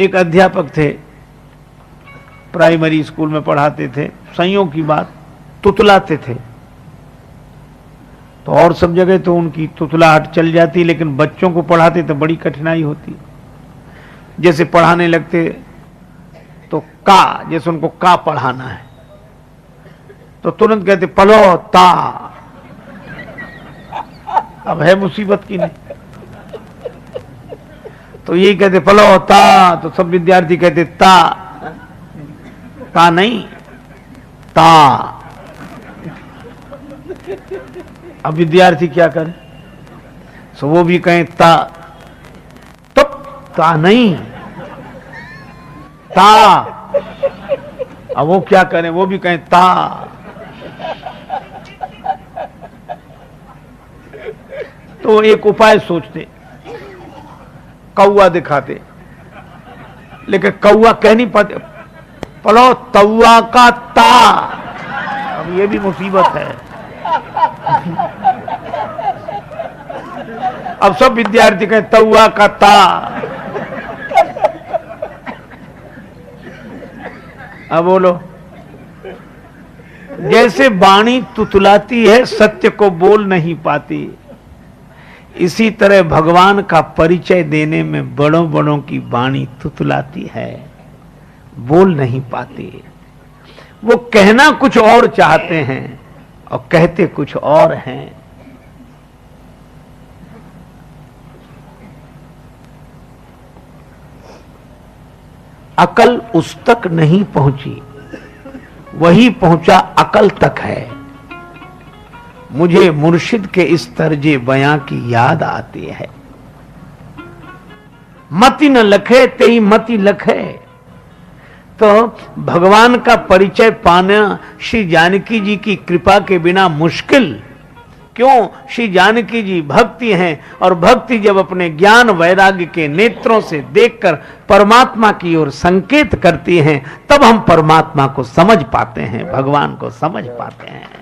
एक अध्यापक थे, प्राइमरी स्कूल में पढ़ाते थे। संयोग की बात, तुतलाते थे। तो और सब जगह तो उनकी तुतलाहट चल जाती, लेकिन बच्चों को पढ़ाते तो बड़ी कठिनाई होती। जैसे पढ़ाने लगते तो का, जैसे उनको का पढ़ाना है तो तुरंत कहते पढ़ो ता। अब है मुसीबत की नहीं, तो यही कहते पढ़ो ता, तो सब विद्यार्थी कहते ता। ता नहीं, ता। अब विद्यार्थी क्या करे, सो वो भी कहें ता, तो ता नहीं, ता। अब वो क्या करें, वो भी कहें ता। तो एक उपाय सोचते, कौआ दिखाते, लेकिन कौआ कह नहीं पाते, पढ़ो तौआ का ता। अब ये भी मुसीबत है। अब सब विद्यार्थी कहें तौआ का ता। अब बोलो, जैसे वाणी तुतलाती है, सत्य को बोल नहीं पाती, इसी तरह भगवान का परिचय देने में बड़ों बड़ों की वाणी तुतलाती है, बोल नहीं पाती। वो कहना कुछ और चाहते हैं और कहते कुछ और हैं। अकल उस तक नहीं पहुंची, वही पहुंचा अकल तक है। मुझे मुर्शिद के इस तर्जे बयां की याद आती है। मति न लखे तेई मति लखे। तो भगवान का परिचय पाना श्री जानकी जी की कृपा के बिना मुश्किल। क्यों? श्री जानकी जी भक्ति हैं, और भक्ति जब अपने ज्ञान वैराग्य के नेत्रों से देखकर परमात्मा की ओर संकेत करती हैं, तब हम परमात्मा को समझ पाते हैं, भगवान को समझ पाते हैं।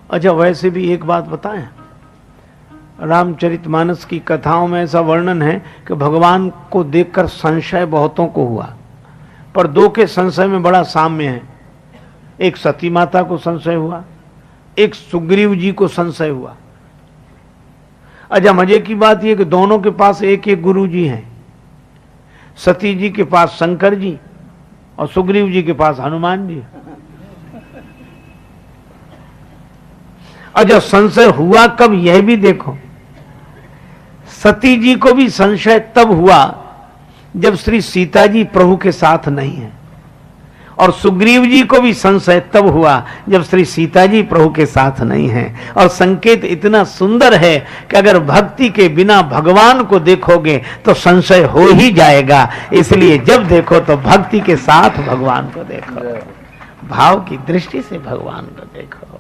अच्छा, वैसे भी एक बात बताएं, रामचरितमानस की कथाओं में ऐसा वर्णन है कि भगवान को देखकर संशय बहुतों को हुआ, पर दो के संशय में बड़ा साम्य है। एक सती माता को संशय हुआ, एक सुग्रीव जी को संशय हुआ। अच्छा, मजे की बात यह कि दोनों के पास एक एक गुरु जी हैं। सती जी के पास शंकर जी और सुग्रीव जी के पास हनुमान जी। अच्छा, संशय हुआ कब, यह भी देखो। सती जी को भी संशय तब हुआ जब श्री सीता जी प्रभु के साथ नहीं है, और सुग्रीव जी को भी संशय तब हुआ जब श्री सीता जी प्रभु के साथ नहीं है। और संकेत इतना सुंदर है कि अगर भक्ति के बिना भगवान को देखोगे तो संशय हो ही जाएगा। इसलिए जब देखो तो भक्ति के साथ भगवान को देखो, भाव की दृष्टि से भगवान को देखो।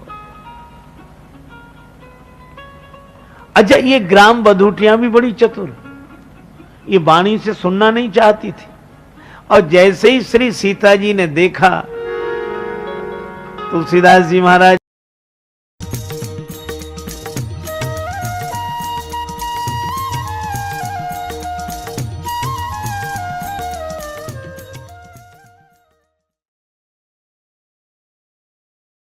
अच्छा, ये ग्राम बधूटियां भी बड़ी चतुर, ये वाणी से सुनना नहीं चाहती थी, और जैसे ही श्री सीता जी ने देखा, तुलसीदास जी महाराज